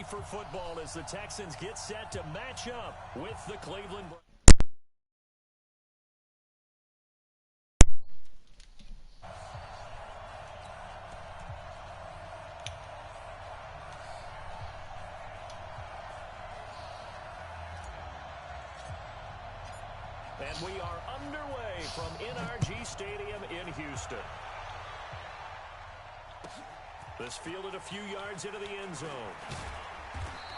for football as the Texans get set to match up with the Cleveland Browns. And we are underway from NRG Stadium in Houston. This fielded a few yards into the end zone.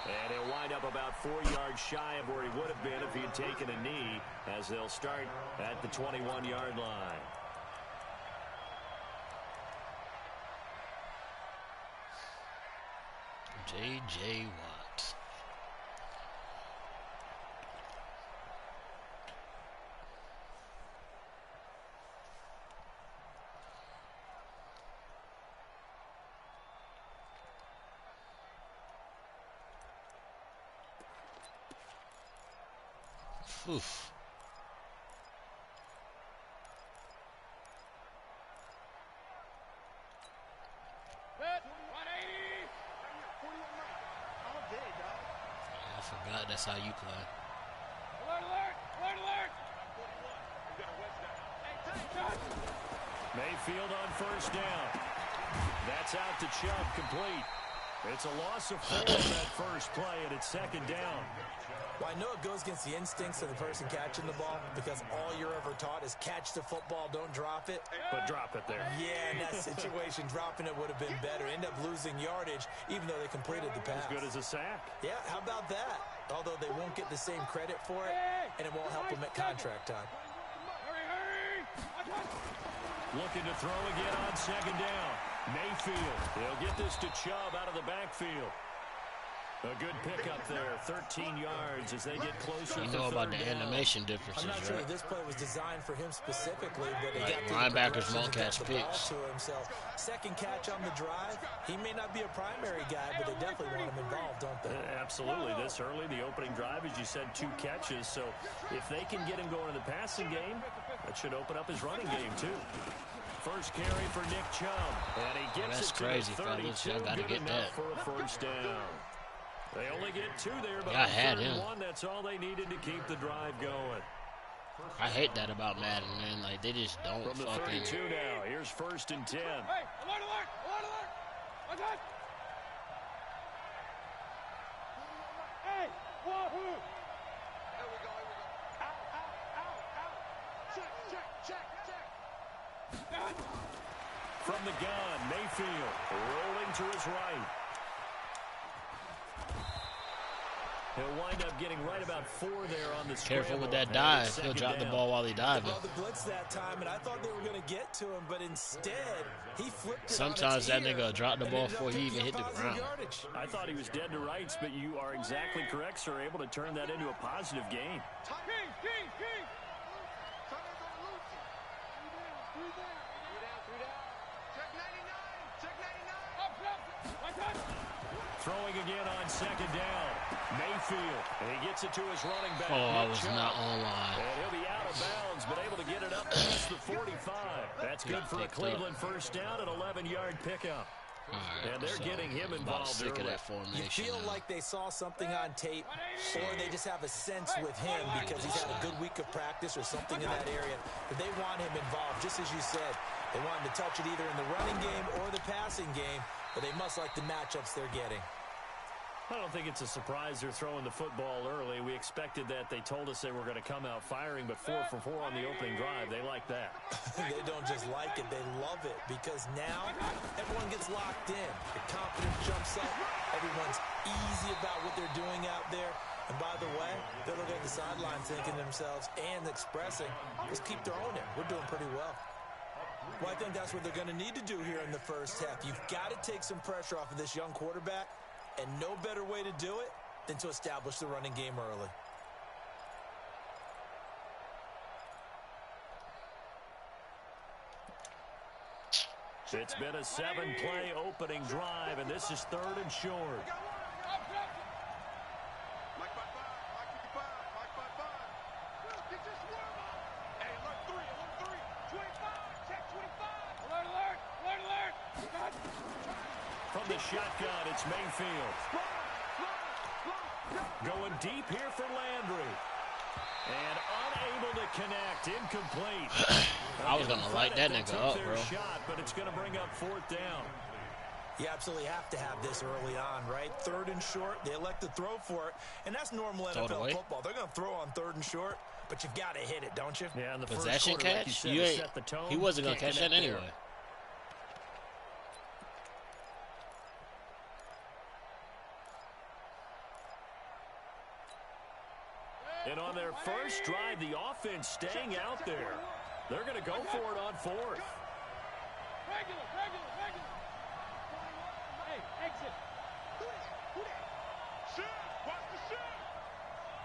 And he'll wind up about 4 yards shy of where he would have been if he had taken a knee, as they'll start at the 21-yard line. J.J. Watt. Oof. I forgot that's how you play. Alert, alert. Mayfield on first down. That's out to Chubb, complete. It's a loss of 4 on that first play, and it's second down. Well, I know it goes against the instincts of the person catching the ball because all you're ever taught is catch the football, don't drop it. But drop it there. Yeah, in that situation, dropping it would have been better. End up losing yardage, even though they completed the pass. As good as a sack. Yeah, how about that? Although they won't get the same credit for it, and it won't help them at contract time. Looking to throw again on second down. Mayfield. They'll get this to Chubb out of the backfield. A good pickup there, 13 yards as they get closer. You know about the animation differences, I'm not sure right? this play was designed for him specifically, but it Like got linebackers won't catch picks. Second catch on the drive. He may not be a primary guy, but they definitely want him involved, don't they? Absolutely. This early, the opening drive, as you said, 2 catches. So if they can get him going in the passing game, that should open up his running game too. First carry for Nick Chubb, and he gets it to crazy, the 32. fellas. Y'all gotta get that for a first down. They only get 2 there, but I had him. One, that's all they needed to keep the drive going. I hate that about Madden, man. Like, they just don't From the fucking... 32 now, here's first and 10. Hey, alert, alert, alert, alert. Okay. Hey, wahoo. Here we go, out. Check. From the gun, Mayfield rolling to his right. He'll wind up getting right about 4 there on the scramble. Careful with that dive. He'll drop the ball while he diving. Well, the blitz that time, and I thought they were going to get to him, but instead, he flipped it. Sometimes that nigga drop the ball before he even hit the ground. I thought he was dead to rights, but you are exactly correct, sir. Able to turn that into a positive gain. King. Throwing again on second down. Mayfield, and he gets it to his running back. Oh, I was not online. And he'll be out of bounds, but able to get it up past the 45. That's good for a Cleveland first down, an 11-yard pickup. Right, and they're getting him involved sick early. of that formation. You feel like they saw something on tape, or they just have a sense with him because he's had a good week of practice or something in that area, that they want him involved, just as you said. They want him to touch it either in the running game or the passing game, but they must like the matchups they're getting. I don't think it's a surprise they're throwing the football early. We expected that. They told us they were going to come out firing, but 4 for 4 on the opening drive. They like that. They don't just like it, they love it, because now everyone gets locked in. The confidence jumps up. Everyone's easy about what they're doing out there. And by the way, they're looking at the sideline thinking to themselves and expressing, let's keep throwing it. We're doing pretty well. Well, I think that's what they're going to need to do here in the first half. You've got to take some pressure off of this young quarterback. And no better way to do it than to establish the running game early. It's been a 7-play opening drive, and this is 3rd and short. From the shotgun, it's Mayfield. Going deep here for Landry. And unable to connect. Incomplete. I was going to light that nigga up, bro. Shot, but it's going to bring up 4th down. You absolutely have to have this early on, right? 3rd and short. They elect to throw for it. And that's normal NFL football. They're going to throw on 3rd and short, but you've got to hit it, don't you? Yeah, in the possession first quarter, catch? like you said, You ain't, set the tone. he wasn't going to catch that anyway. And on their first drive, the offense staying out there. They're going to go for it on 4th. Regular. Hey, exit. Shoot! Watch the shoot!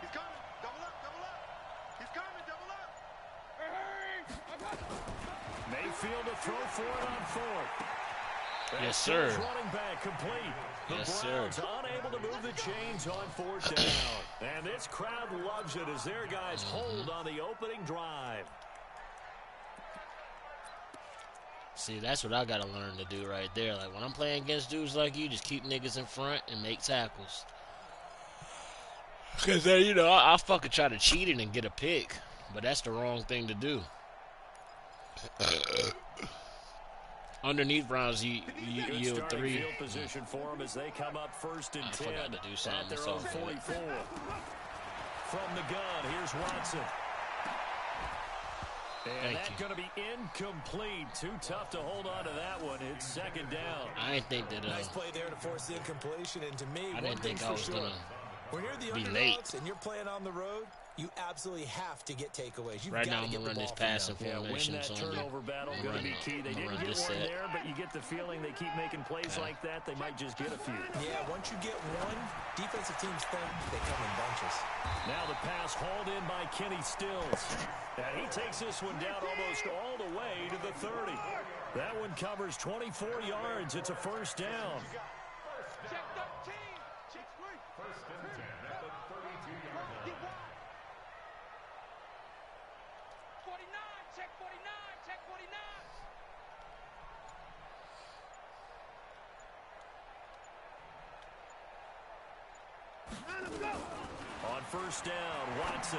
He's coming. Double up. He's coming. Double up. Hurry! Mayfield to throw for it on 4th. Yes, sir. Running back complete. The Browns unable to move the chains on 4th down. And this crowd loves it as their guys hold on the opening drive. See, that's what I got to learn to do right there. Like, when I'm playing against dudes like you, just keep niggas in front and make tackles. Because then, you know, I'll fucking try to cheat it and get a pick. But that's the wrong thing to do. Underneath Browns, you yield 3. Field position for them as they come up 1st and 10. I forgot to do something. At their own 44. From the gun, here's Watson. And that's going to be incomplete. Too tough to hold on to that one. It's 2nd down. I didn't think that. Nice play there to force the incompletion. And to me, I didn't think I was going to when you're the be underdogs late. and you're playing on the road, you absolutely have to get takeaways. You've Right got now, to I'm get going to run the this ball from passing them. formation. Win that turnover battle going to be key. They didn't get one there, but you get the feeling they keep making plays like that. They might just get a few. Yeah, once you get one, defensive teams think they come in bunches. Now the pass hauled in by Kenny Stills. And he takes this one down almost all the way to the 30. That one covers 24 yards. It's a 1st down. Check 13. Check 3. 1st and 10 at the 32-yard line. 49. Check 49. Check 49. On 1st down, Watson.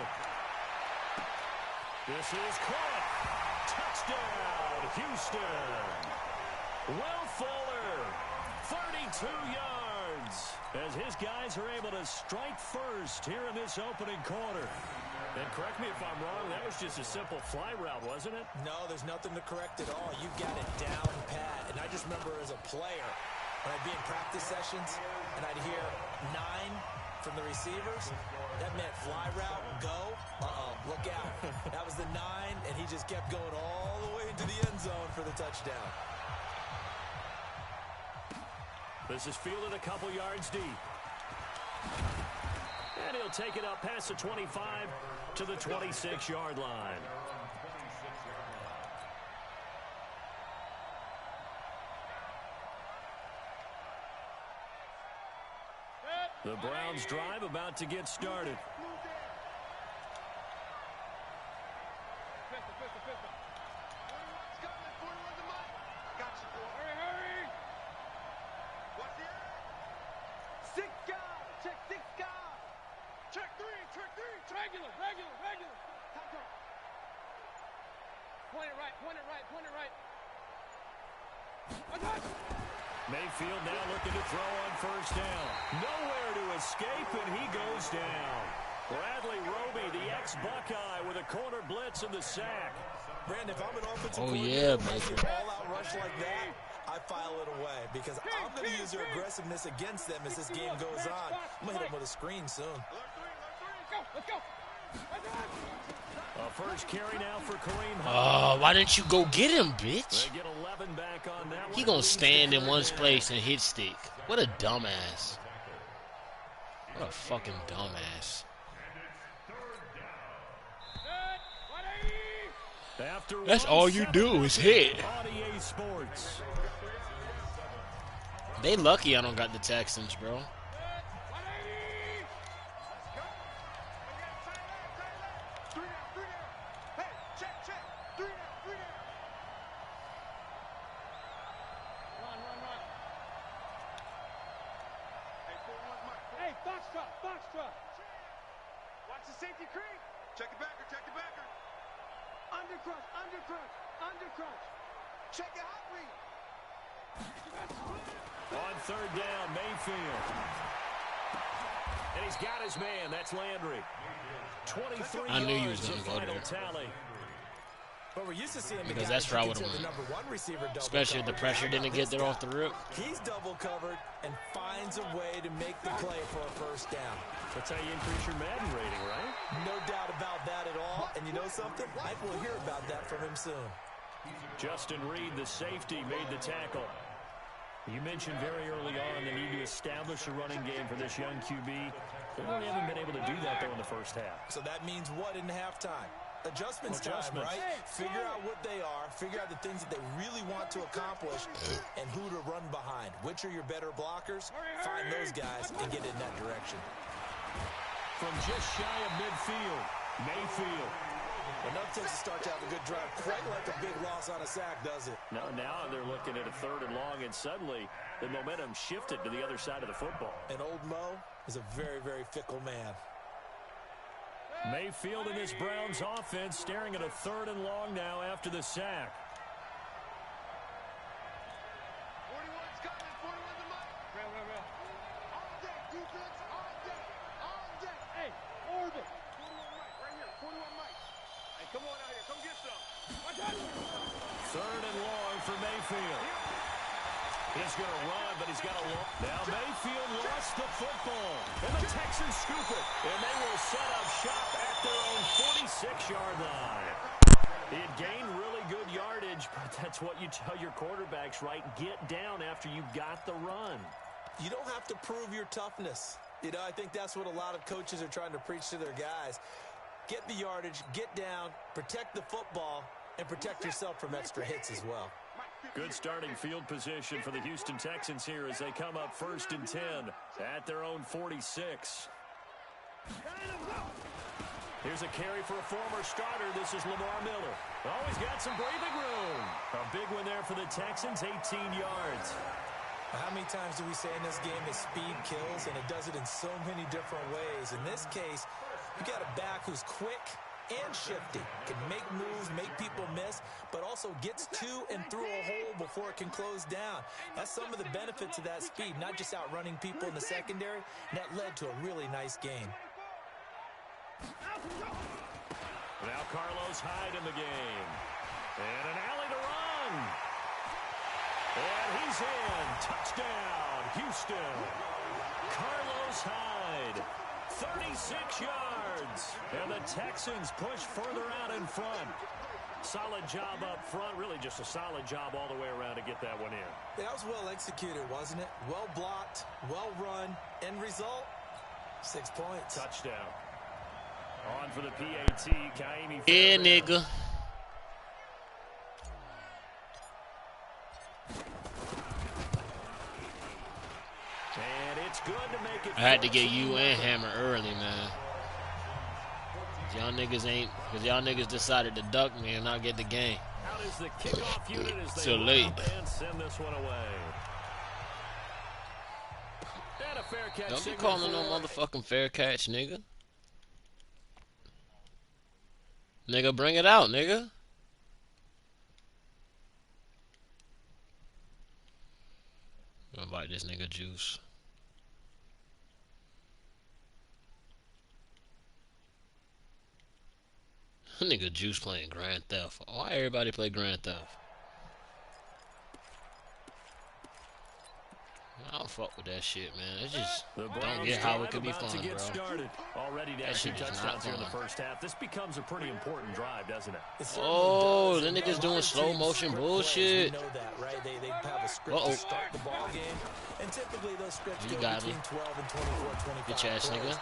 This is caught. Touchdown, Houston. Will Fuller, 32 yards, as his guys are able to strike first here in this opening quarter. And correct me if I'm wrong, that was just a simple fly route, wasn't it? No, there's nothing to correct at all. You got it down pat. And I just remember as a player, when I'd be in practice sessions and I'd hear 9 from the receivers, that meant fly route, go, look out. That was the 9, and he just kept going all the way into the end zone for the touchdown. This is fielded a couple yards deep. And he'll take it up past the 25 to the 26-yard line. The Browns drive about to get started. Hurry. Six guard. Check 6 guard. Check 3. Regular. Point it right. I got it. Mayfield now looking to throw on 1st down. Nowhere to escape, and he goes down. Bradley Roby, the ex-Buckeye, with a corner blitz and the sack. Brandon, if I'm an offensive yeah, coordinator, all-out rush like that, I file it away because I'm going to use their aggressiveness against them as this game goes on. I'm going to hit them with a screen soon. Let's go. A first carry now for Kareem Hunt. Oh, why didn't you go get him, bitch? They get 11 back on that He one. gonna stand in one place and hit stick. What a dumbass. What a fucking dumbass. That's all you do is hit. RDA Sports. They lucky I don't got the Texans, bro. Hey, 5. Foxtrot. Watch the safety creep. Check the backer, check the backer. Undercrunch. Check the hot read. On third down, Mayfield. And he's got his man. That's Landry. 23 I knew he was yards gonna of go final there. tally. But we're used to seeing the Because guys that's where I who would've consider the went. number 1 receiver double Especially if the covered. pressure didn't get there off the rip. He's double covered and finds a way to make the play for a first down. That's how you increase your Madden rating, right? No doubt about that at all. And you know something? I will hear about that from him soon. Justin Reed, the safety, made the tackle. You mentioned very early on the need to establish a running game for this young QB. They really haven't been able to do that, though, in the first half. So that means what in halftime? Adjustments time, right? Figure out what they are, figure out the things that they really want to accomplish, and who to run behind. Which are your better blockers? Find those guys and get in that direction. From just shy of midfield, Mayfield. Enough takes to start to have a good drive. Quite like a big loss on a sack, does it? No, now they're looking at a third and long, and suddenly the momentum shifted to the other side of the football. And old Mo is a very, very fickle man. Mayfield in this Browns offense staring at a third and long now after the sack. 41's coming. 41's the mic. Real. On deck, defense. On deck. On deck. Hey, orbit. 41 mic. Right here. 41 mic. Hey, come on out here. Come get some. Third and long for Mayfield. He's going to run, but he's got a long. Now Mayfield lost the football. And the Texans scoop it. And they will set up shop at their own 46-yard line. He had gained really good yardage, but that's what you tell your quarterbacks, right? Get down after you got the run. You don't have to prove your toughness. You know, I think that's what a lot of coaches are trying to preach to their guys. Get the yardage, get down, protect the football, and protect yourself from extra hits as well. Good starting field position for the Houston Texans here as they come up 1st and 10 at their own 46. Here's a carry for a former starter. This is Lamar Miller. Oh, he's got some breathing room. A big one there for the Texans, 18 yards. How many times do we say in this game that speed kills, and it does it in so many different ways? In this case, you got a back who's quick and shifty, can make moves, make people miss, but also gets to and through a hole before it can close down. That's some of the benefits of that speed, not just outrunning people in the secondary, and that led to a really nice game. Now Carlos Hyde in the game. And an alley to run. And he's in. Touchdown, Houston. Carlos Hyde. 36 yards. And the Texans push further out in front. Solid job up front. Really just a solid job all the way around to get that one in. That was well executed, wasn't it? Well blocked, well run. End result, 6 points. Touchdown. On for the PAT, Kaimi. Yeah, nigga. And it's good to make it. I had to get you and Hammer early, man. Y'all niggas decided to duck me and not get the game. Out is the kickoff unit as they So late. and send this one away. And a fair catch. Don't be signal calling no for- motherfucking fair catch, nigga. Nigga, bring it out, nigga. I'm gonna bite this nigga juice. Nigga juice playing Grand Theft. Why everybody play Grand Theft? I don't fuck with that shit, man. It's just don't get how it could be fun, bro. Already down That 2 shit is not touchdowns here in the fun. first half. This becomes a pretty important drive, doesn't it? It certainly Oh, does. the And niggas a doing lot of slow teams motion script plays. bullshit. We know that, right? They have a script to start the ball game, and typically those scripts You go got between me. 12 and 24, 25 Bitch ass plays. nigga.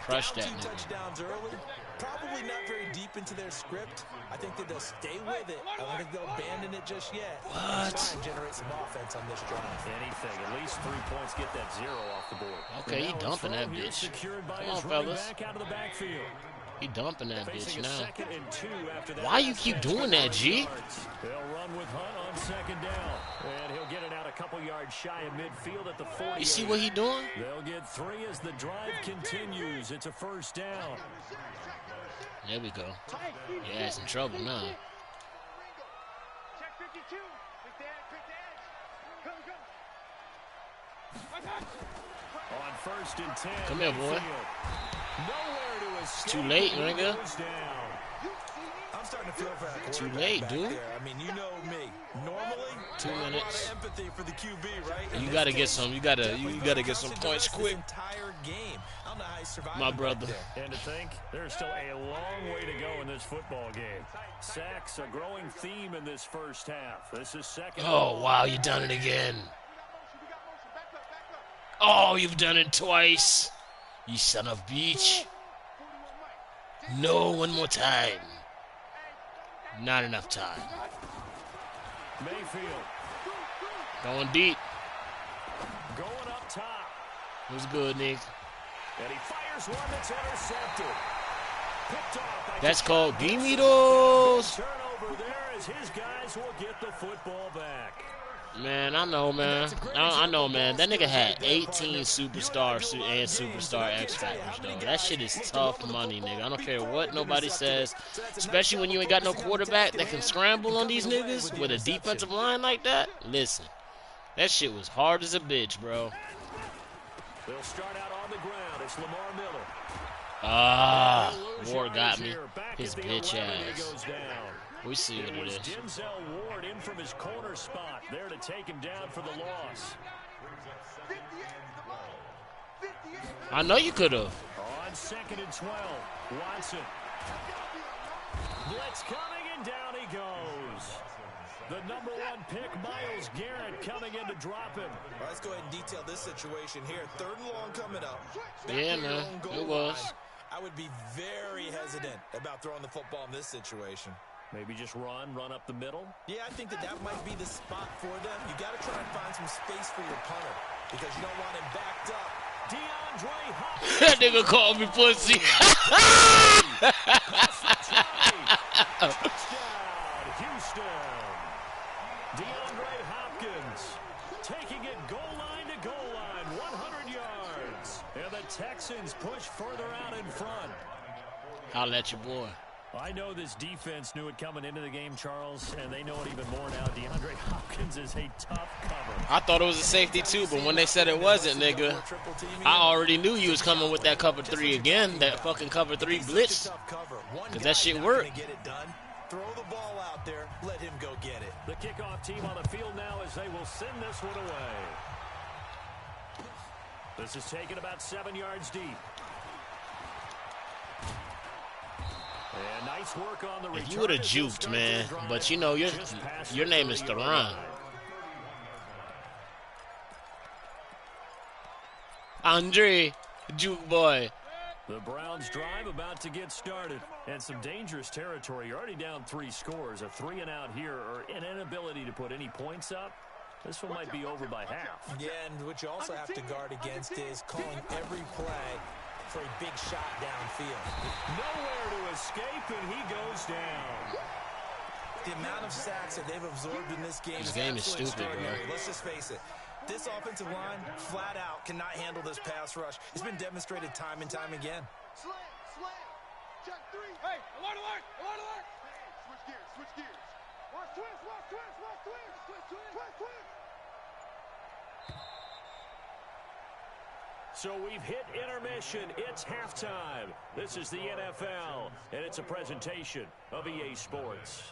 Crush Down that 2 nigga. touchdowns early. Probably not very deep into their script. I think that they'll stay with it. I don't think they'll abandon it just yet. What? And try and generate some offense on this drive. Anything. At least 3 points. Get that 0 off the board. Okay, he And now dumping it's that thrown here, bitch. Secured by Come his on, running fellas. back out of the backfield. He dumping that Facing bitch a now. 2nd and 2 after that. Why you keep doing that, G? They'll run with Hunt on 2nd down. And he'll get it out a couple yards shy of midfield at the 40. You see what he doing? They'll get 3 as the drive continues. It's a 1st down. There we go. Your ass in trouble now. Check 52. Pick the edge. Go, go. On 1st and 10. Come here, boy. Nowhere to escape. Too late, He nigga. goes down. I'm starting to feel for that Too quarterback late, back dude. there. I mean, you know me. Normally, 2 I have a lot minutes. of empathy for the QB, right? In You this gotta get case, some. You gotta definitely get some counted points the quick. entire game. I don't know how he survived My back brother. there. And to think, there's still a long way to go in this football game. Sacks, a growing theme in this 1st half. This is 2nd. Oh, wow, you done it again. Oh, you've done it twice. You son of a bitch. No, one more time. Not enough time. Mayfield Going deep. going up top. What's good, Nick? And he fires one that's intercepted. Picked off by That's Deshaun called Gimme Watson. Those. Turnover there as his guys will get the football back. Man, I know, man. I know, man. That nigga had 18 superstars and superstar X Factors, though. That shit is tough money, nigga. I don't care what nobody says. Especially when you ain't got no quarterback that can scramble on these niggas with a defensive line like that. Listen, that shit was hard as a bitch, bro. They'll start out on the ground. It's Lamar Miller. Ah, They'll lose Ward got yards me. here. Back His at the bitch 11, he ass. goes down. We see what It it was is. Denzel Ward in from his corner spot there to take him down for the loss. I know you could have. On 2nd and 12, Watson. Blitz coming and down he goes. The number 1 pick, Myles Garrett, coming in to drop him. All right, let's go ahead and detail this situation here. 3rd and long coming up. Yeah, Back near your man. own goal It was. line. I would be very hesitant about throwing the football in this situation. Maybe just run up the middle. Yeah, I think that might be the spot for them. You got to try and find some space for your punter because you don't want him backed up. DeAndre Hopkins. That nigga called me pussy. Touchdown, Houston. DeAndre Hopkins taking it goal line to goal line, 100 yards. And the Texans push further out in front. I'll let your boy. I know this defense knew it coming into the game, Charles, and they know it even more now. DeAndre Hopkins is a tough cover. I thought it was a safety too, but when they said it wasn't, nigga, I already knew you was coming with that cover 3 again, that fucking cover 3 blitz. Cause that shit worked. Throw the ball out there, let him go get it. The kickoff team on the field now as they will send this one away. This is taken about 7 yards deep. And nice work on the return. You would have juked, man, but you know your name is Theron. Andre, juke boy. The Browns drive about to get started. And some dangerous territory. You're already down 3 scores. A 3 and out here, or an inability to put any points up. This one might be over by half. Yeah, and what you also have to guard against is calling every play for a big shot downfield. Nowhere to escape, and he goes down. The amount of sacks that they've absorbed in this game This game is absolutely stupid, bro. extraordinary. Let's just face it. This offensive line, flat out, cannot handle this pass rush. It's been demonstrated time and time again. Slam. Check 3. Hey, alert. Switch gears. Watch twist. So we've hit intermission. It's halftime. This is the NFL, and it's a presentation of EA Sports.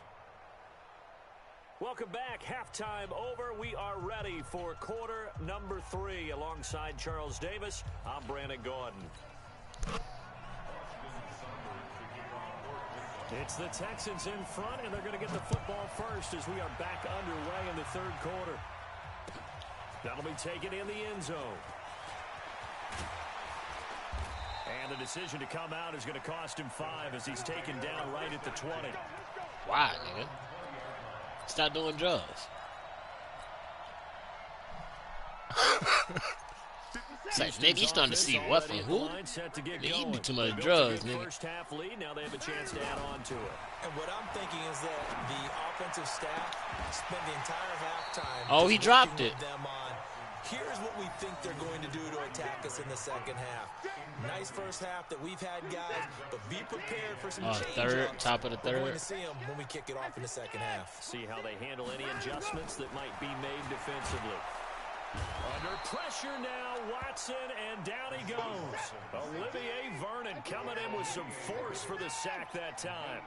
Welcome back. Halftime over. We are ready for quarter number 3. Alongside Charles Davis, I'm Brandon Gordon. It's the Texans in front, and they're going to get the football first as we are back underway in the 3rd quarter. That'll be taken in the end zone. And the decision to come out is going to cost him 5 as he's taken down right at the 20. Why, nigga? Stop doing drugs. It's like, nigga, you starting to see what from who? Nigga, you do too much drugs, nigga. First half lead, now they have a chance to add on to it. And what I'm thinking is that the offensive staff spent the entire halftime. Oh, he dropped it. Them on. Here's what we think they're going to do to attack us in the second half. Nice first half that we've had, guys, but be prepared for some third, top of the third. We're going to see them when we kick it off in the second half. See how they handle any adjustments that might be made defensively. Under pressure now, Watson, and down he goes. Olivier Vernon coming in with some force for the sack that time.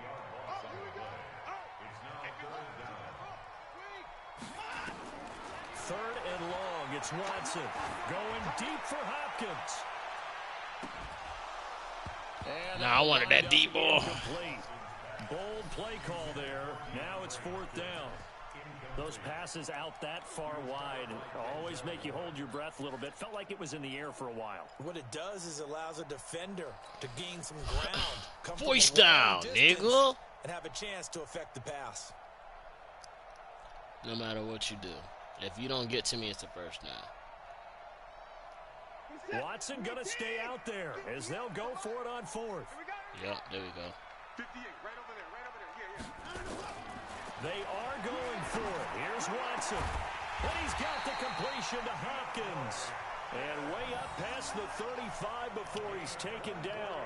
Third and long, it's Watson going deep for Hopkins. And I wanted that deep ball. Bold play call there. Now it's fourth down. Those passes out that far wide always make you hold your breath a little bit. Felt like it was in the air for a while. What it does is allows a defender to gain some ground. Voice down, nigga. And have a chance to affect the pass. No matter what you do. If you don't get to me, it's the first down. Watson going to stay out there as they'll go for it on fourth. Yep, there we go. 58, right over there, right over there. Yeah. They are going for it. Here's Watson. And he's got the completion to Hopkins. And way up past the 35 before he's taken down.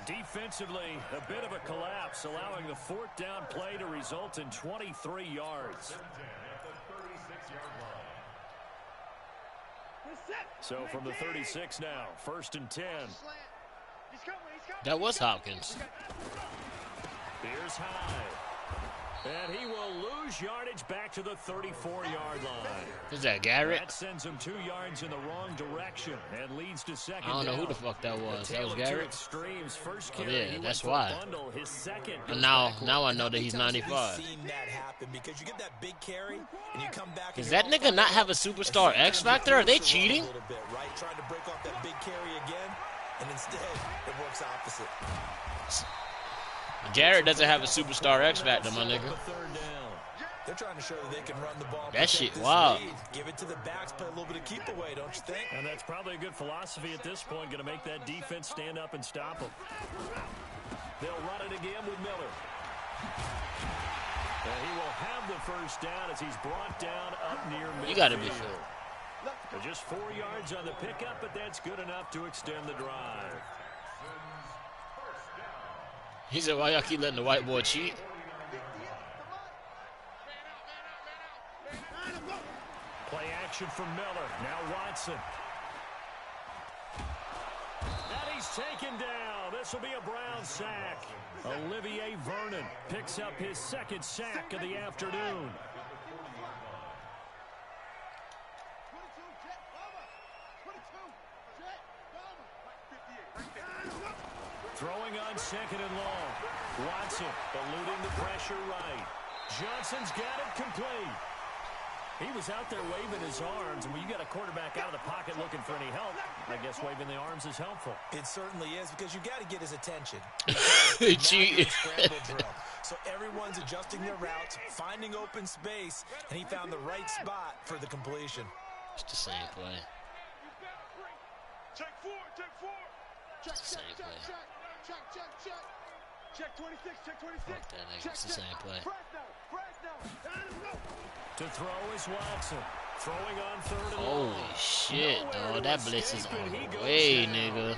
Defensively, a bit of a collapse, allowing the fourth down play to result in 23 yards. So from the 36 now, first and 10. That was Hopkins. Here's high. And he will lose yardage back to the 34-yard line. Is that Garrett? That sends him 2 yards in the wrong direction and leads to second I don't know down. who the fuck that was. That was Garrett? First Oh, carry, yeah, that's why. Bundle, his second And now I know that he's 95. Seen that happen because you get that big carry and you come back. Does that nigga not have a superstar X Factor? Are they cheating? A little bit, right? Trying to break off that big carry again, and instead it works opposite. Garrett doesn't have a superstar X Factor, my nigga. They're trying to show that they can run the ball. That shit, wow. Give it to the backs, play a little bit of keep away, don't you think? And that's probably a good philosophy at this point, going to make that defense stand up and stop them. They'll run it again with Miller. And he will have the first down as he's brought down up near midfield. You got to be sure. Just 4 yards on the pickup, but that's good enough to extend the drive. He said, why y'all keep letting the white boy cheat? Play action from Miller. Now Watson. And he's taken down. This will be a Brown sack. Olivier Vernon picks up his second sack of the afternoon. Throwing on second and long. Watson eluding the pressure right. Johnson's got it complete. He was out there waving his arms, and when you got a quarterback out of the pocket looking for any help, I guess waving the arms is helpful. It certainly is, because you got to get his attention. He cheated. So everyone's adjusting their routes, finding open space, and he found the right spot for the completion. It's the same play. Check four, check four. It's the same play. Check 26, check 26. Fuck that nigga. It's the same play. To throw is Watson. Throwing on third and Holy long. shit, Nowhere dog. to That blitz is escape, on and he the goes way, down. nigga.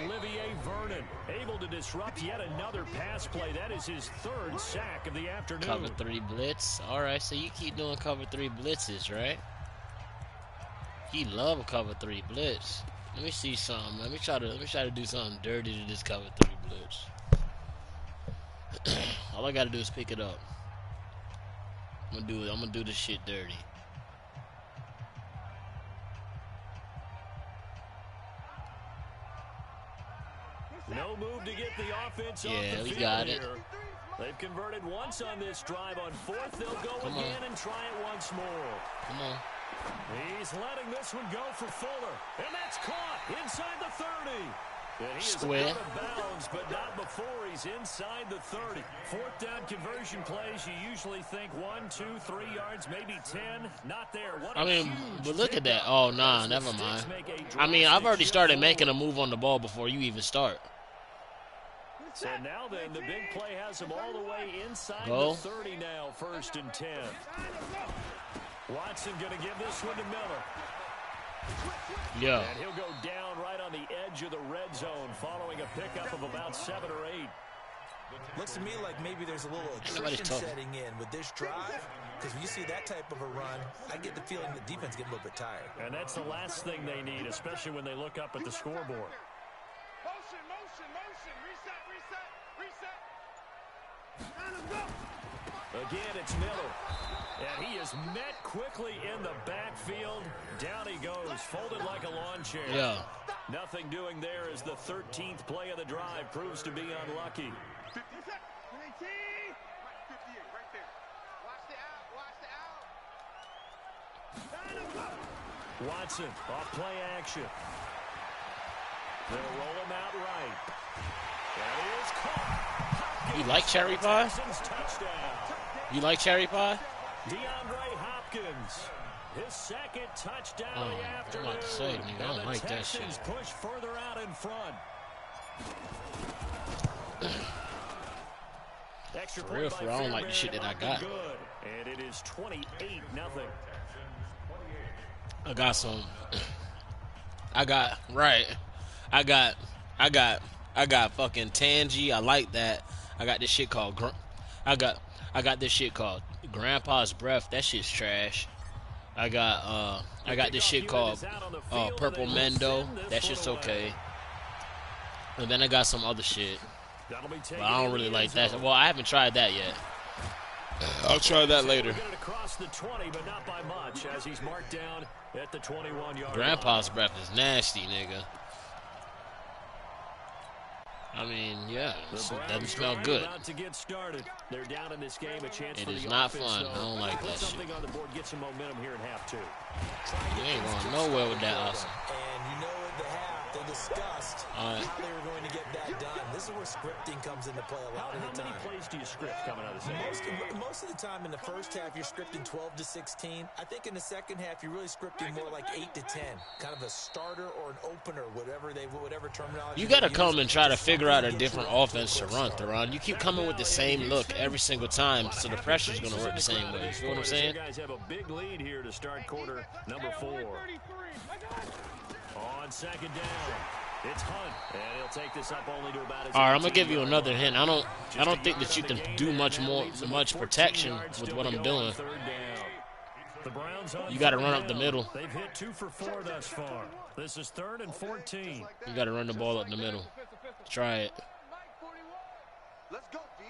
Olivier Vernon able to disrupt yet another pass play. That is his third sack of the afternoon. Cover 3 blitz. All right, so you keep doing cover 3 blitzes, right? He love a cover 3 blitz. Let me see something. Let me try to do something dirty to this cover 3 blitz. All I gotta do is pick it up. I'm gonna do this shit dirty. No move to get the offense off Yeah, the we field got it. here. They've converted once on this drive. On fourth, they'll go Come again on. and try it once more. Come on. He's letting this one go for Fuller. And that's caught inside the 30. Square. Bounds, but not before he's inside the 30. Fourth down conversion plays, you usually think 1, 2, 3 yards, maybe 10. Not there. I mean, but look at that. Oh, nah, never mind. I mean, I've already started making a move on the ball before you even start. So now then, the big play has him all the way inside Go. the 30 now, 1st and 10. Watson going to give this one to Miller. Yeah. And he'll go down right on the edge of the red zone following a pickup of about 7 or 8. Looks to me like maybe there's a little attrition setting in with this drive. Because when you see that type of a run, I get the feeling the defense get a little bit tired. And that's the last thing they need, especially when they look up at the scoreboard. Motion, motion, motion. Reset, reset, reset. Again, it's Miller. And he is met quickly in the backfield. Down he goes, folded like a lawn chair. Yeah. Nothing doing there as the 13th play of the drive proves to be unlucky. 58, right there. Watch the out, watch the out. Watson off play action. They'll roll him out right. That is caught. You like cherry pie? Texans touchdown. You like cherry pie? DeAndre Hopkins, his 2nd touchdown of the I'm afternoon. about to say, nigga, I don't like that shit. Texans push further out in front. Extra For real, I don't like the shit that I got. good. And it is 28-0. I got some. I got fucking Tangy. I like that. I got this shit called I got this shit called Grandpa's Breath. That shit's trash. I got this shit called Purple Mendo. That shit's okay. And then I got some other shit. But I don't really like that. Well, I haven't tried that yet. I'll try that later. Across the 20, but not by much, as he's marked down at the 21-yard Grandpa's Breath is nasty, nigga. I mean, yeah, it doesn't smell good. To get started. They're down in this game, a chance It for is the not offense, fun. though. I don't like that shit. Something on the board, get some momentum here in half 2. You ain't going nowhere with that, Austin. And you know at the half, they discussed how they were going to get that done. This is where scripting comes into play a lot of the time. How many plays do you script coming out of the second? Most of the time in the first half, you're scripting 12 to 16. I think in the second half, you're really scripting more like 8 to 10. Kind of a starter or an opener, whatever terminology. You got to come and try to figure out a different offense to run, Theron. You keep coming with the same look every single time, so the pressure's going to work the same way. You feel what I'm saying? You guys have a big lead here to start quarter number 4. On 2nd down, it's Hunt, and he'll take this up only to about his. All right, I'm gonna give you another hint. I don't think that you can do much protection with what I'm doing. You got to run up the middle. They've hit 2 for 4 thus far. This is 3rd and 14. You got to run the ball up the middle. Try it. Let's go, D.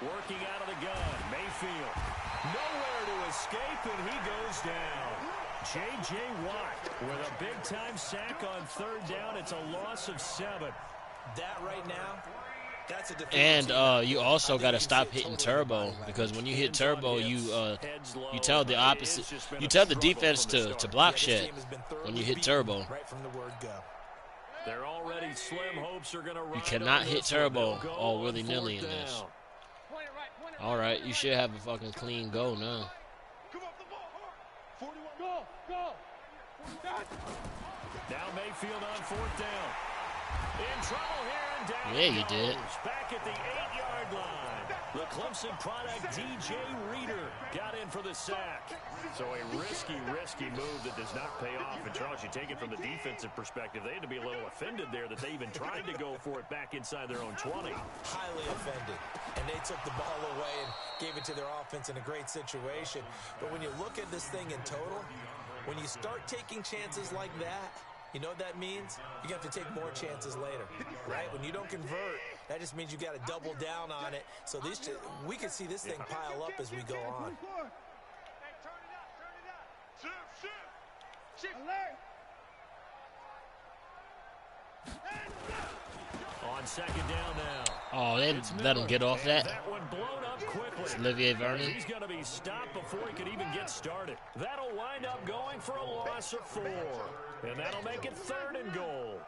Working out of the gun, Mayfield. Nowhere to escape, and he goes down. J.J. Watt with a big-time sack on 3rd down. It's a loss of 7. That right now, that's a And you also got to stop hitting turbo, because when you hit turbo, you tell the opposite. You tell the defense to block shit when you hit turbo. Right from the word go. They're already slim hopes are going to. You cannot hit turbo all willy-nilly in this. All right, you should have a fucking clean go now. Now Mayfield on 4th down. In trouble here, and down Yeah, you did. Back at the 8-yard line. The Clemson product, DJ Reader, got in for the sack. So a risky move that does not pay off. And Charles, you take it from the defensive perspective, they had to be a little offended there that they even tried to go for it back inside their own 20. Highly offended. And they took the ball away and gave it to their offense in a great situation. But when you look at this thing in total, when you start taking chances like that, you know what that means? You're going to have to take more chances later, right? When you don't convert, that just means you got to double down on it. So we could see this thing pile up as we go on. On on second down now. Oh, they let him get off that. That one blown up quickly. It's Olivier Vernon. He's going to be stopped before he could even get started. That'll wind up going for a loss of 4. And that'll make it 3rd and goal.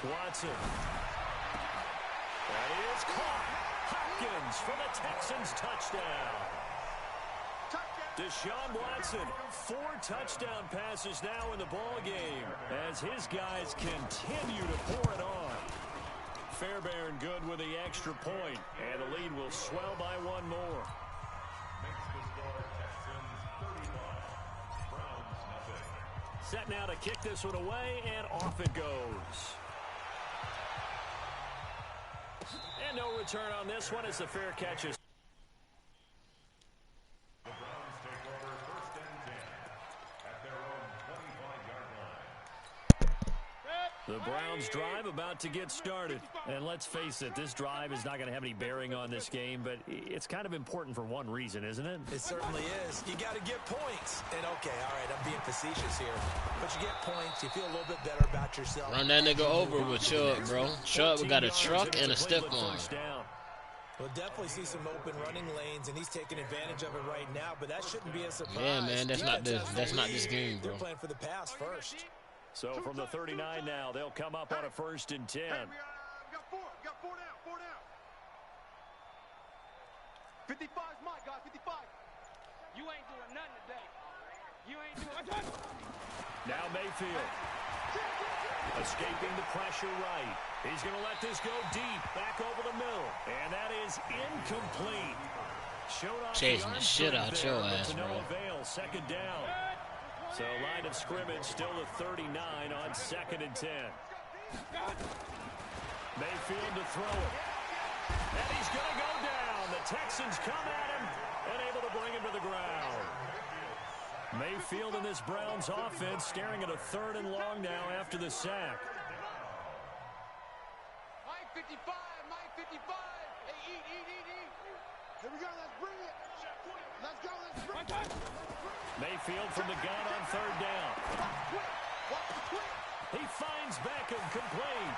Watson. That is caught. Hopkins for the Texans touchdown. Deshaun Watson, 4 touchdown passes now in the ball game as his guys continue to pour it on. Fairbairn good with the extra point, and the lead will swell by 1 more. Set now to kick this one away, and off it goes. And no return on this one as the fair catch is. The Browns drive about to get started. And let's face it, this drive is not going to have any bearing on this game, but it's kind of important for one reason, isn't it? It certainly is. You got to get points. And okay, all right, I'm being facetious here. But you get points, you feel a little bit better about yourself. Run that nigga over with Chubb, bro. Chubb got a truck and a stick on. We'll definitely see some open running lanes, and he's taking advantage of it right now, but that shouldn't be a surprise. Yeah, man, that's not this game, bro. They're playing for the pass first. So from the 39 now, they'll come up on a 1st and 10. Hey, we got 4 down, 4 down. 55 is my guy, 55. You ain't doing nothing today. You ain't doing nothing. Now Mayfield. Escaping the pressure right. He's going to let this go deep, back over the middle. And that is incomplete. Chasing the shit out your ass, bro. No avail, 2nd down. So line of scrimmage still at 39 on 2nd and 10. Mayfield to throw it. And he's going to go down. The Texans come at him and able to bring him to the ground. Mayfield in this Browns offense staring at a 3rd and long now after the sack. Mike 55, Mike 55. Hey, eat. Here we go, let's bring it. Let's go, let's bring it. Mayfield from the gun on 3rd down. He finds Beckham complete.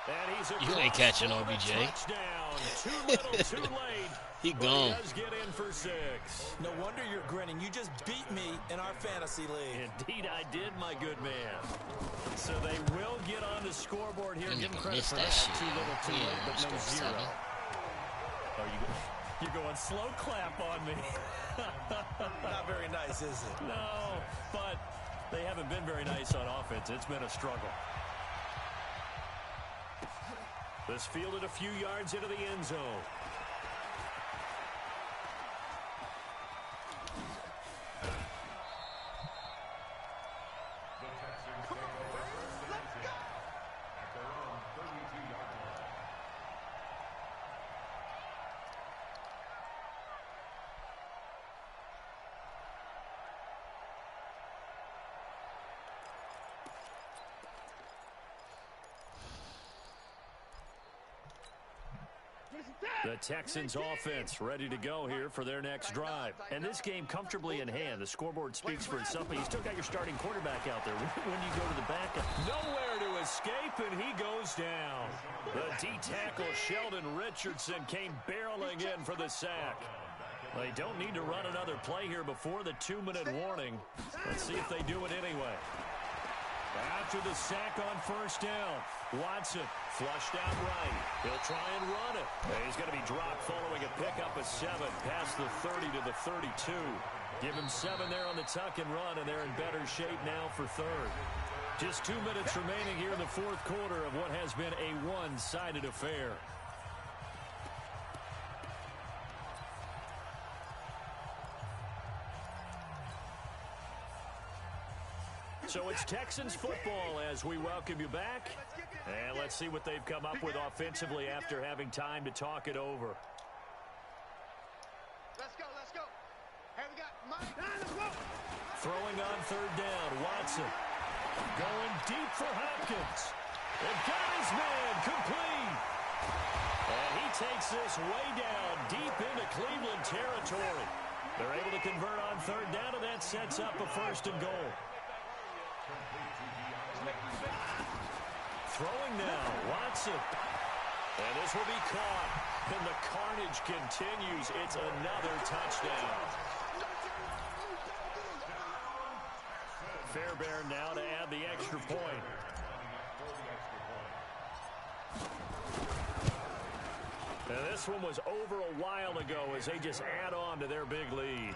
And he's you ain't catching OBJ. Touchdown. Too little, too late. He gone. He does get in for 6. No wonder you're grinning. You just beat me in our fantasy league. Indeed, I did, my good man. So they will get on the scoreboard here. Give him credit for that. Shit. Too little, too late, but no 0. 7. Oh, you're going slow clap on me. Not very nice, is it? No, but they haven't been very nice on offense. It's been a struggle. This fielded a few yards into the end zone. The Texans offense ready to go here for their next drive. And this game comfortably in hand. The scoreboard speaks for itself, but you still got your starting quarterback out there. When you go to the backup, nowhere to escape, and he goes down. The D-tackle Sheldon Richardson came barreling in for the sack. They don't need to run another play here before the 2-minute warning. Let's see if they do it anyway. After the sack on 1st down, Watson flushed out right. He'll try and run it. He's going to be dropped following a pickup of 7 past the 30 to the 32. Give him 7 there on the tuck and run, and they're in better shape now for 3rd. Just 2 minutes remaining here in the 4th quarter of what has been a one-sided affair. So it's Texans football as we welcome you back. And let's see what they've come up with offensively after having time to talk it over. Let's go. Hey, we got Mike. Let's go. Throwing on 3rd down, Watson. Going deep for Hopkins. And got his man complete. And he takes this way down deep into Cleveland territory. They're able to convert on 3rd down, and that sets up a 1st and goal. Throwing now, Watson. And this will be caught. And the carnage continues. It's another touchdown. Fairbairn now to add the extra point. And this one was over a while ago as they just add on to their big lead.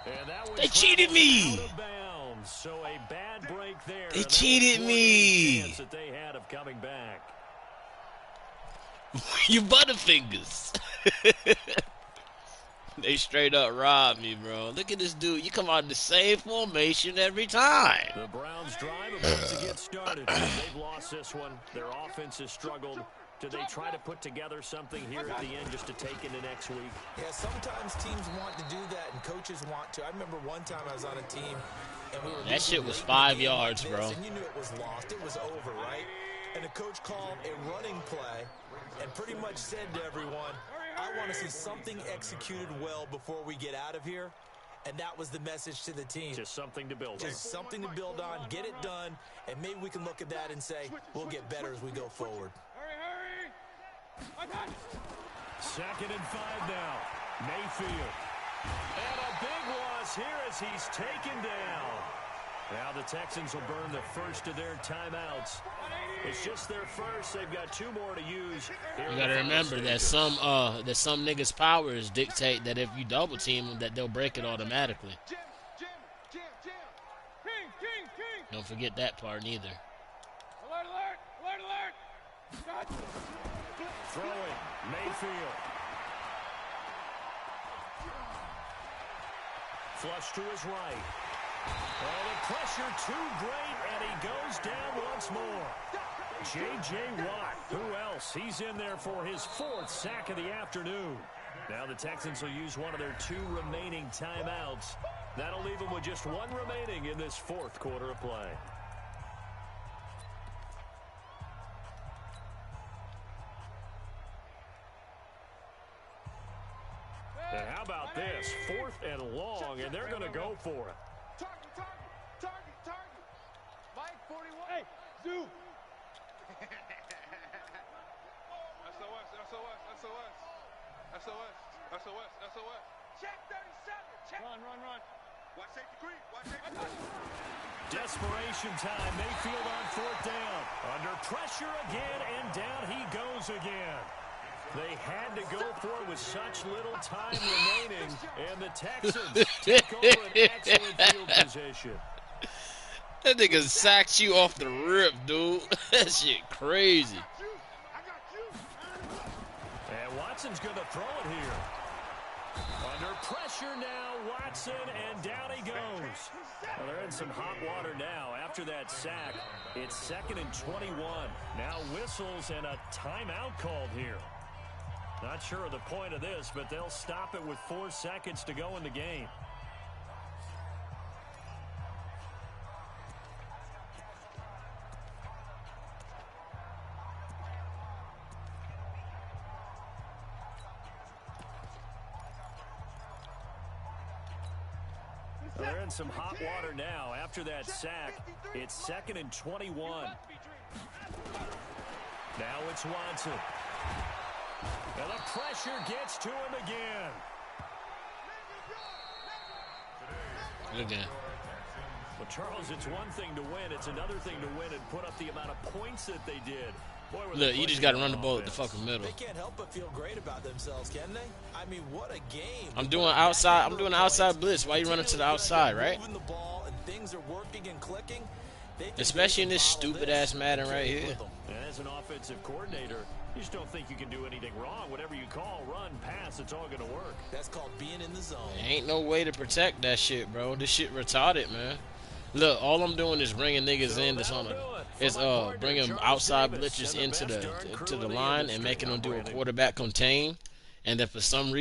And that was they cheated me. out of bounds. So a bad break there. They cheated me. Chance that they had of coming back. You butterfingers. They straight up robbed me, bro. Look at this dude. You come out in the same formation every time. The Browns drive about to get started. They've lost this one. Their offense has struggled. Do they try to put together something here at the end just to take into next week? Yeah, sometimes teams want to do that and coaches want to. I remember one time I was on a team and we were that shit was 5 yards, like bro. And you knew it was lost. It was over, right? And the coach called a running play and pretty much said to everyone, I want to see something executed well before we get out of here. And that was the message to the team. Just something to build on. Just something to build on, get it done, and maybe we can look at that and say, we'll get better as we go forward. Second and 5 now. Mayfield. And a big loss here as he's taken down. Now the Texans will burn the first of their timeouts. It's just their first. They've got 2 more to use. You gotta remember that some niggas' powers dictate that if you double team them, that they'll break it automatically. Don't forget that part neither. Alert, alert, alert, alert. Throwing. Mayfield. Flush to his right. Oh, the pressure too great, and he goes down once more. J.J. Watt, who else? He's in there for his 4th sack of the afternoon. Now the Texans will use one of their 2 remaining timeouts. That'll leave them with just 1 remaining in this 4th quarter of play. And how about this? 4th and long, and they're going to go for it. Target. Mike 41. Hey, Zoo. SOS. Check 37. Check. Run. Watch safety creep. Watch safety creep. Desperation time. Mayfield on 4th down. Under pressure again, and down he goes again. They had to go for it with such little time remaining, and the Texans take over an excellent field position. That nigga sacked you off the rip, dude. That shit crazy. And Watson's going to throw it here. Under pressure now, Watson, and down he goes. Well, they're in some hot water now. After that sack, it's 2nd and 21. Now whistles and a timeout called here. Not sure of the point of this, but they'll stop it with 4 seconds to go in the game. They're in some hot water now. After that sack, it's 2nd and 21. Now it's Watson. And the pressure gets to him again. Good game. Well, Charles, it's one thing to win. It's another thing to win and put up the amount of points that they did. Boy, Look, you just got to run the ball at the fucking middle. They can't help but feel great about themselves, can they? I mean, what a game. I'm doing outside blitz. Why you running to the outside, right? Moving the ball and things are working and clicking. Especially in this stupid-ass Madden right here. And as an offensive coordinator, you just don't think you can do anything wrong. Whatever you call, run, pass, it's all going to work. That's called being in the zone. Ain't no way to protect that shit, bro. This shit retarded, man. Look, all I'm doing is bringing niggas in that's on bringing outside blitzers into the line and making them do a quarterback contain. And then for some reason,